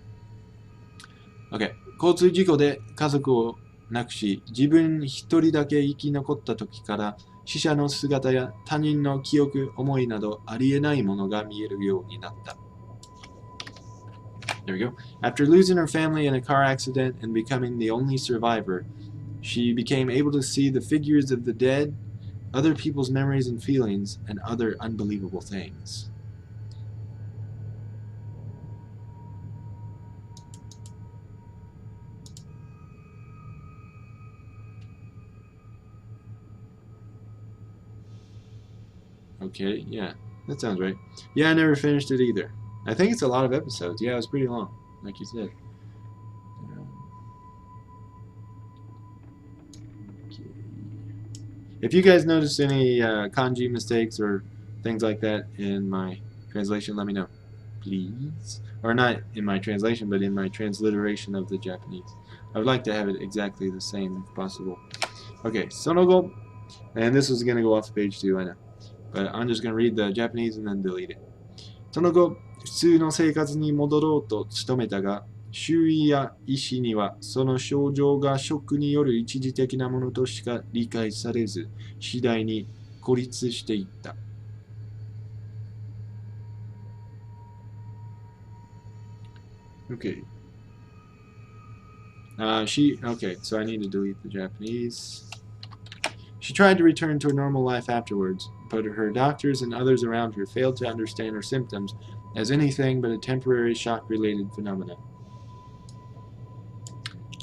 Okay. 交通事故で家族をなくし、自分一人だけ生き残った時から、死者の姿や他人の記憶、思いなどありえないものが見えるようになった。There we go. After losing her family in a car accident and becoming the only survivor, she became able to see the figures of the dead, other people's memories and feelings, and other unbelievable things. Okay, yeah, that sounds right. Yeah, I never finished it either. I think it's a lot of episodes. Yeah, it was pretty long, like you said. Okay. If you guys notice any kanji mistakes or things like that in my translation, let me know, please. Or not in my translation, but in my transliteration of the Japanese. I would like to have it exactly the same if possible. Okay, sonogo, and this was going to go off page 2, I know. But I'm just going to read the Japanese and then delete it. その後、普通の生活に戻ろうと努めたが、周囲や医師にはその症状がショックによる一時的なものとしか理解されず、次第に孤立していった。Okay. Okay, so I need to delete the Japanese. She tried to return to a normal life afterwards, but her doctors and others around her failed to understand her symptoms as anything but a temporary shock-related phenomenon.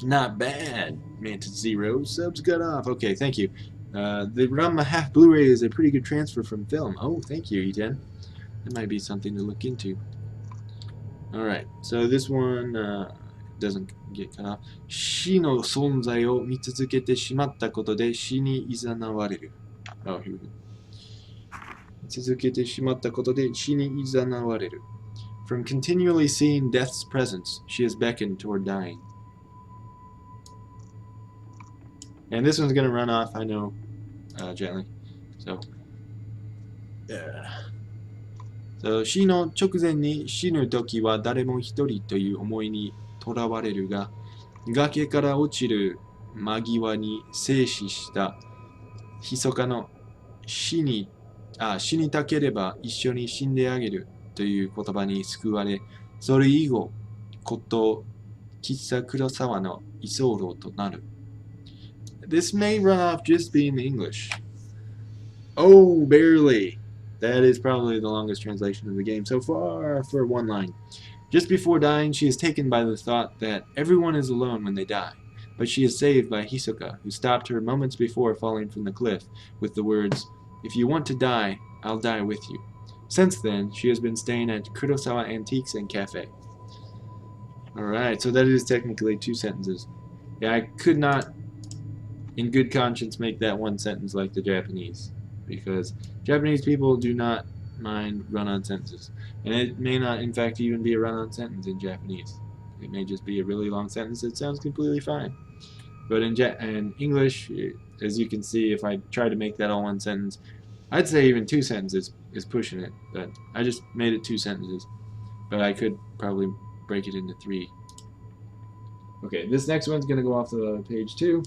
Not bad, Mantis Zero. Subs got off. Okay, thank you. The Ranma Half Blu-ray is a pretty good transfer from film. Oh, thank you, E10. That might be something to look into. Alright, so this one doesn't get cut off. 死の存在を見続けてしまったことで死に誘われる。Oh, here we go. 見続けてしまったことで死に誘われる。From continually seeing death's presence, she is beckoned toward dying. And this one's going to run off, I know, gently. So,死の直前に死ぬときは誰も一人という思いにとらわれるが、崖から落ちる間際に静止した密かの死にたければ一緒に死んであげるという言葉に救われ、それ以後、こと喫茶黒沢の居候となる。This may run off just being English. Oh, barely. That is probably the longest translation of the game so far for one line. Just before dying, she is taken by the thought that everyone is alone when they die, but she is saved by Hisoka, who stopped her moments before falling from the cliff with the words, "If you want to die, I'll die with you." Since then, she has been staying at Kurosawa Antiques and Cafe. Alright, so that is technically 2 sentences. Yeah, I could not, in good conscience, make that one sentence like the Japanese, because Japanese people do not mind run-on sentences. And it may not, in fact, even be a run-on sentence in Japanese. It may just be a really long sentence that sounds completely fine. But in English, as you can see, if I try to make that all one sentence, I'd say even 2 sentences is pushing it. But I just made it 2 sentences. But I could probably break it into 3. Okay, this next one's going to go off the page 2.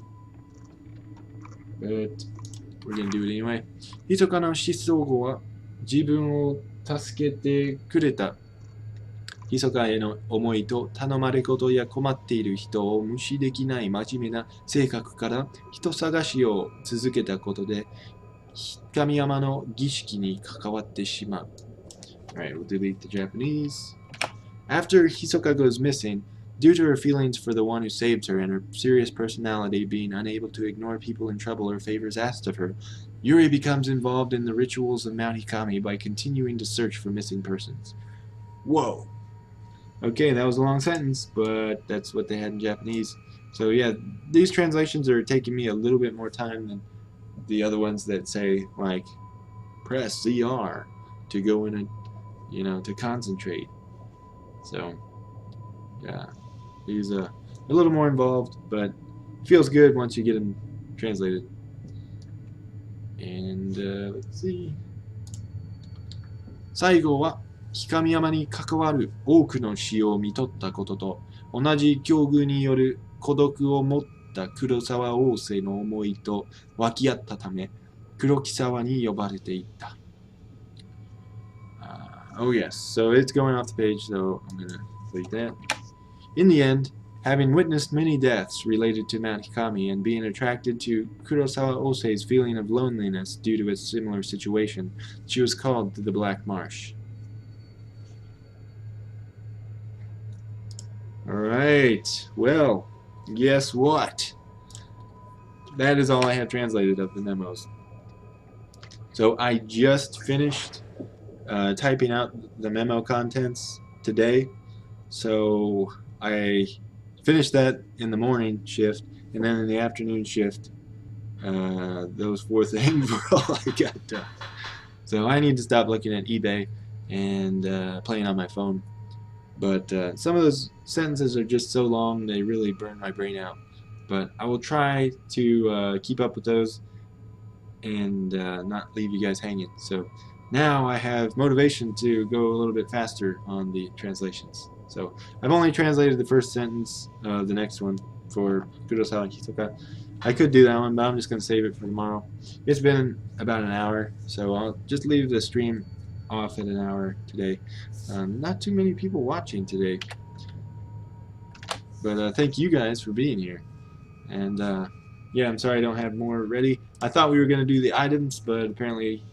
But we're going to do it anyway. 密かな失踪後は自分を助けてくれた密かへの思いと頼まれ事や困っている人を無視できない真面目な性格から人探しを続けたことで神山の儀式に関わってしまう。Alright, we'll delete the Japanese. After Hisoka goes missing, due to her feelings for the one who saved her and her serious personality being unable to ignore people in trouble or favors asked of her, Yuri becomes involved in the rituals of Mount Hikami by continuing to search for missing persons. Whoa! Okay, that was a long sentence, but that's what they had in Japanese. So yeah, these translations are taking me a little bit more time than the other ones that say, like, press ZR to go in and, to concentrate. So, yeah, these are a little more involved, but it feels good once you get them translated. And let's see. 最後は氷上山に関わる多くの死を見とったことと同じ境遇による孤独を持っった黒沢王政の思いと湧き合ったため、黒木沢に呼ばれていった。Oh yes, so it's going off the page, so I'm going to delete that. In the end, having witnessed many deaths related to Mount Hikami and being attracted to Kurosawa Osei's feeling of loneliness due to a similar situation, she was called to the Black Marsh. Alright, well, guess what? That is all I have translated of the memos. So I just finished typing out the memo contents today. So I finished that in the morning shift, and then in the afternoon shift, those 4 things were all I got done. So I need to stop looking at eBay and playing on my phone. But some of those sentences are just so long, they really burn my brain out. But I will try to keep up with those and not leave you guys hanging. So now I have motivation to go a little bit faster on the translations. So I've only translated the first sentence of the next one for Kurosawa and Hisoka. I could do that one, but I'm just going to save it for tomorrow. It's been about an hour, so I'll just leave the stream off at an hour today. Not too many people watching today, but thank you guys for being here. And yeah, I'm sorry I don't have more ready. I thought we were going to do the items, but apparently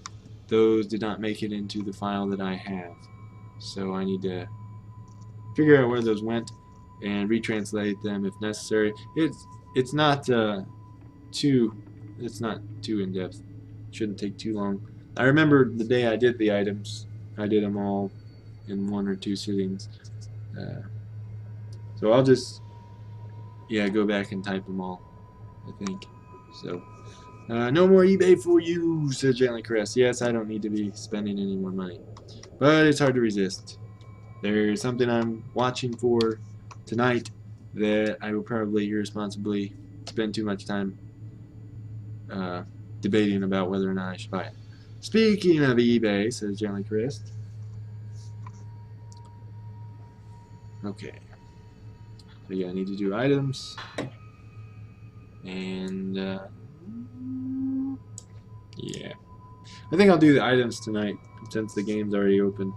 those did not make it into the file that I have. So I need to figure out where those went and retranslate them if necessary. It's not too in depth. Shouldn't take too long. I remember the day I did the items. I did them all in 1 or 2 sittings. So I'll just go back and type them all, I think. So no more eBay for you, said Gently Caress. Yes, I don't need to be spending any more money, but it's hard to resist. There's something I'm watching for tonight that I will probably irresponsibly spend too much time debating about whether or not I should buy it. Speaking of eBay, says Gently Caressed. Okay. So yeah, I need to do items. And yeah. I think I'll do the items tonight since the game's already open.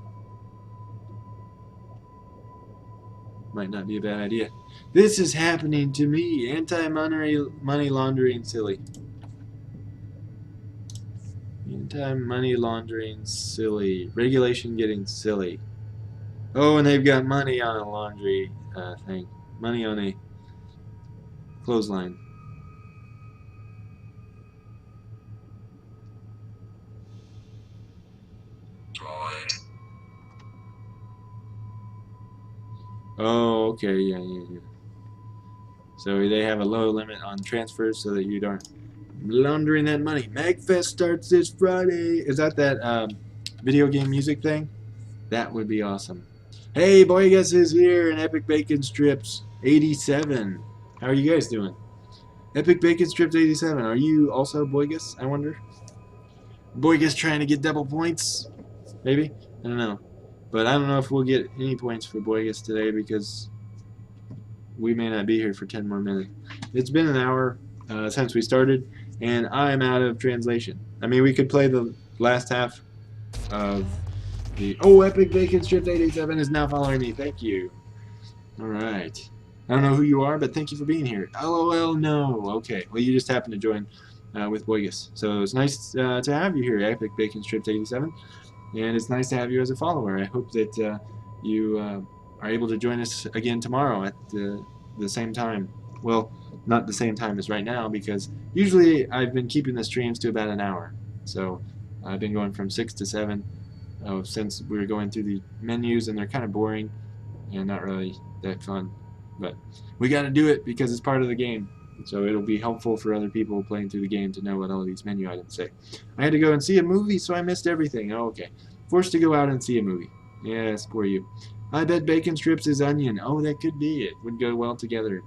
Might not be a bad idea. This is happening to me. Anti-money laundering silly. Anti-money laundering silly. Regulation getting silly. Oh, and they've got money on a laundry thing. Money on a clothesline. Oh, okay, yeah. So they have a low limit on transfers so that you don't laundering that money. MagFest starts this Friday. Is that video game music thing? That would be awesome. Hey, Boygus is here and Epic Bacon Strips 87. How are you guys doing? Epic Bacon Strips 87. Are you also Boygus, I wonder? Boygus trying to get double points? Maybe? I don't know. But I don't know if we'll get any points for Boygus today because we may not be here for 10 more minutes. It's been an hour since we started, and I'm out of translation. I mean, we could play the last half of the... Oh, Epic Bacon Strips 87 is now following me. Thank you. Alright. I don't know who you are, but thank you for being here. LOL, no. Okay. Well, you just happened to join with Boygus. So it's nice to have you here, Epic Bacon Strips 87. And it's nice to have you as a follower. I hope that you are able to join us again tomorrow at the same time. Well, not the same time as right now, because usually I've been keeping the streams to about an hour. So I've been going from 6 to 7 since we were going through the menus, and they're kind of boring and not really that fun. But we got to do it because it's part of the game. So it'll be helpful for other people playing through the game to know what all these menu items say. I had to go and see a movie, so I missed everything. Oh, okay. Forced to go out and see a movie. Yes, poor you. I bet bacon strips is onion. Oh, that could be it. Would go well together.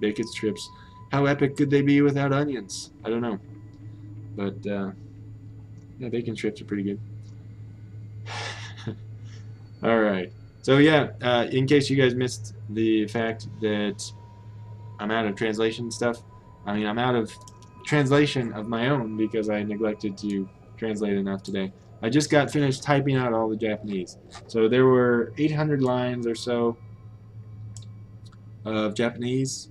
Bacon strips. How epic could they be without onions? I don't know. But, yeah, bacon strips are pretty good. Alright. So, yeah, in case you guys missed the fact that I'm out of translation stuff, I mean, I'm out of translation of my own because I neglected to translate enough today. I just got finished typing out all the Japanese. So there were 800 lines or so of Japanese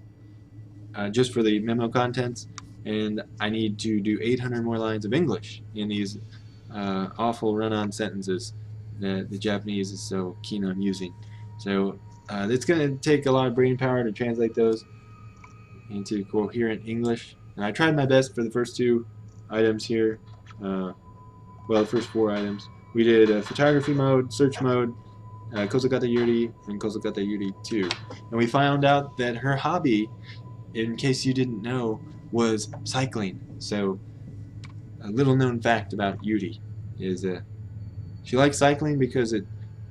just for the memo contents, and I need to do 800 more lines of English in these awful run-on sentences that the Japanese is so keen on using. So it's going to take a lot of brain power to translate those into coherent English. And I tried my best for the first 2 items here. Well, the first 4 items. We did photography mode, search mode, Kozukata Yuri, and Kozukata Yuri 2. And we found out that her hobby, in case you didn't know, was cycling. So a little known fact about Yuri is she likes cycling because it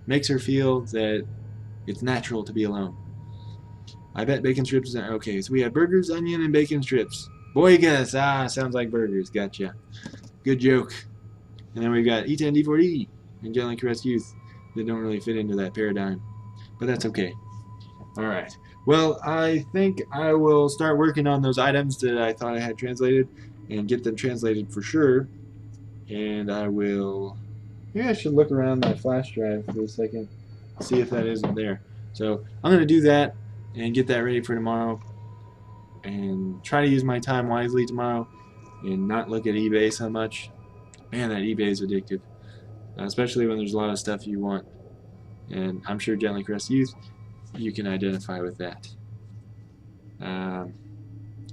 makes her feel that it's natural to be alone. I bet bacon strips are okay. So we have burgers, onion, and bacon strips. Boygas, sounds like burgers. Gotcha. Good joke. And then we've got E10, D4E, and Gently Caressed Youth that don't really fit into that paradigm. But that's okay. Alright. Well, I think I will start working on those items that I thought I had translated and get them translated for sure. And I will... Maybe I should look around my flash drive for a second, see if that isn't there. So I'm going to do that and get that ready for tomorrow and try to use my time wisely tomorrow and not look at eBay so much. Man, that eBay is addictive, especially when there's a lot of stuff you want. And I'm sure Gently Caressed Youth, you can identify with that.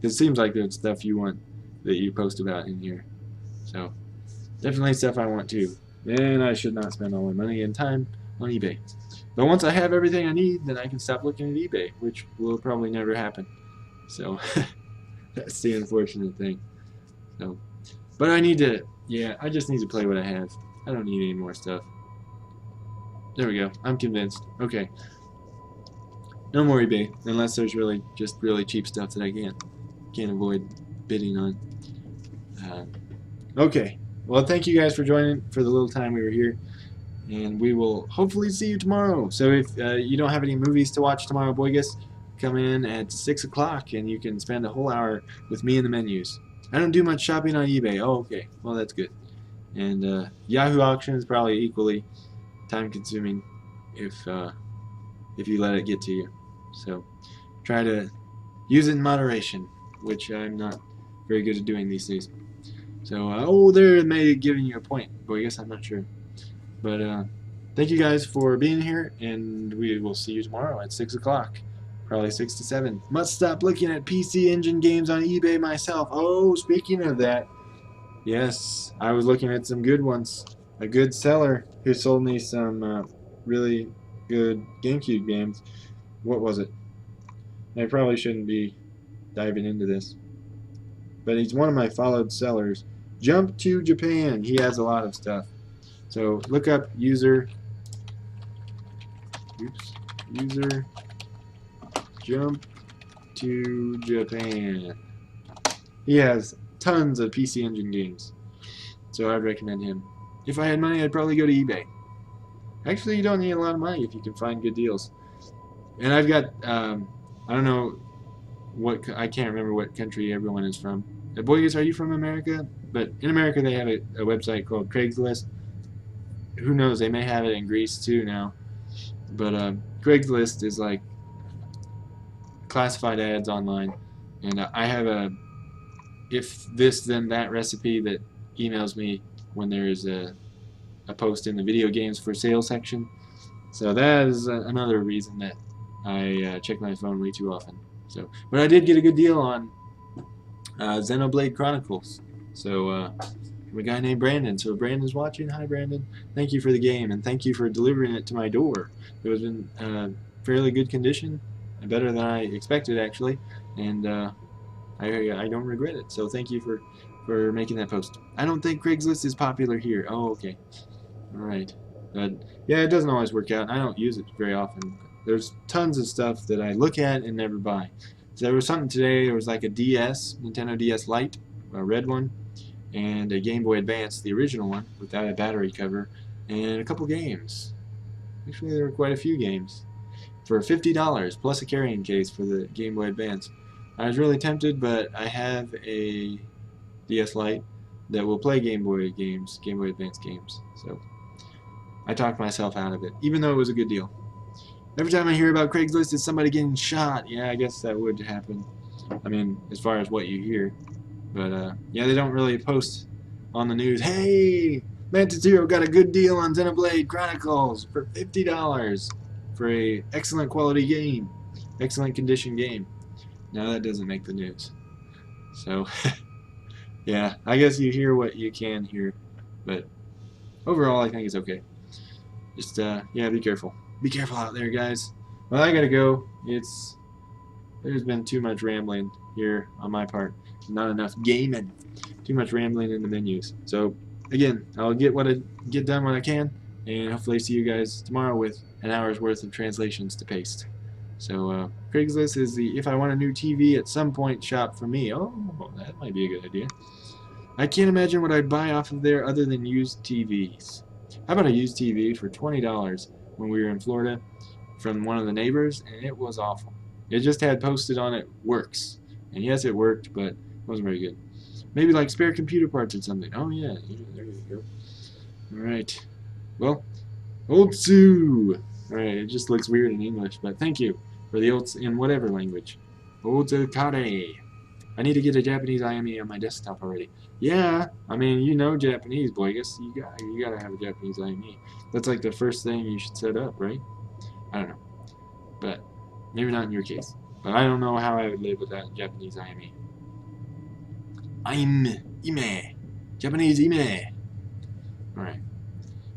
It seems like there's stuff you want that you post about in here. So definitely stuff I want too. And I should not spend all my money and time on eBay. But once I have everything I need, then I can stop looking at eBay, which will probably never happen. So that's the unfortunate thing. So, but I need to, yeah, I just need to play what I have. I don't need any more stuff. There we go. I'm convinced. Okay. No more eBay, unless there's really just really cheap stuff that I can't avoid bidding on. Okay. Well, thank you guys for joining for the little time we were here, and we will hopefully see you tomorrow. So if you don't have any movies to watch tomorrow, Boygus, come in at 6 o'clock and you can spend a whole hour with me in the menus. I don't do much shopping on eBay. Oh, okay. Well, that's good. And Yahoo Auction is probably equally time-consuming if you let it get to you. So try to use it in moderation, which I'm not very good at doing these days. So, oh, they're maybe giving you a point, but I guess I'm not sure. But thank you guys for being here, and we will see you tomorrow at 6 o'clock. Probably 6 to 7. Must stop looking at PC Engine games on eBay myself. Oh, speaking of that, yes, I was looking at some good ones. A good seller who sold me some really good GameCube games. What was it? I probably shouldn't be diving into this, but he's one of my followed sellers. Jump to Japan. He has a lot of stuff. So look up user Jump to Japan. He has tons of PC Engine games, so I'd recommend him. If I had money, I'd probably go to eBay. Actually, you don't need a lot of money if you can find good deals. And I've got, I don't know I can't remember what country everyone is from. Boygus, are you from America? But in America they have a website called Craigslist. Who knows, they may have it in Greece too now. But Craigslist is like classified ads online. And I have a if this then that recipe that emails me when there is a post in the video games for sale section. So that is another reason that I check my phone way too often. So, but I did get a good deal on Xenoblade Chronicles. So from a guy named Brandon. So if Brandon's watching, hi Brandon. Thank you for the game, and thank you for delivering it to my door. It was in fairly good condition, better than I expected actually, and I don't regret it. So thank you for making that post. I don't think Craigslist is popular here. Oh, okay. All right. But yeah, it doesn't always work out. I don't use it very often. There's tons of stuff that I look at and never buy. So there was something today. There was like a DS, Nintendo DS Lite, a red one, and a Game Boy Advance, the original one, without a battery cover, and a couple games. Actually, there were quite a few games for $50 plus a carrying case for the Game Boy Advance. I was really tempted, but I have a DS Lite that will play Game Boy games, Game Boy Advance games. So I talked myself out of it, even though it was a good deal. Every time I hear about Craigslist, it's somebody getting shot. Yeah, I guess that would happen. I mean, as far as what you hear. But yeah, they don't really post on the news, hey, Mon-Thur got a good deal on Xenoblade Chronicles for $50 for a excellent quality game, excellent condition game. Now that doesn't make the news. So, yeah, I guess you hear what you can hear, but overall I think it's okay. Just, yeah, be careful. Be careful out there, guys. Well, I gotta go. There's been too much rambling here on my part. Not enough gaming. Too much rambling in the menus. So, again, I'll get done when I can, and hopefully see you guys tomorrow with an hour's worth of translations to paste. So, Craigslist is the if I want a new TV at some point shop for me. Oh, that might be a good idea. I can't imagine what I'd buy off of there other than used TVs. How about a used TV for $20 when we were in Florida from one of the neighbors, and it was awful. It just had posted on it, works. And yes, it worked, but it wasn't very good. Maybe like spare computer parts or something. Oh yeah, there you go. Alright. Well, Otsu! Alright, it just looks weird in English, but thank you for the Ots in whatever language. Otsukare. I need to get a Japanese IME on my desktop already. Yeah, I mean, you know Japanese, Boygus. You gotta have a Japanese IME. That's like the first thing you should set up, right? I don't know. But maybe not in your case. But I don't know how I would live without Japanese IME. Ime. Japanese Ime. Alright.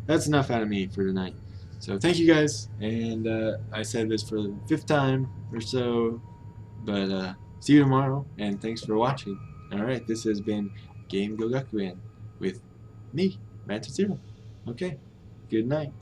That's enough out of me for tonight. So thank you guys. And I said this for the 5th time or so. But see you tomorrow. And thanks for watching. Alright, this has been Game Go Gakuen with me, Mon-Thur. Okay. Good night.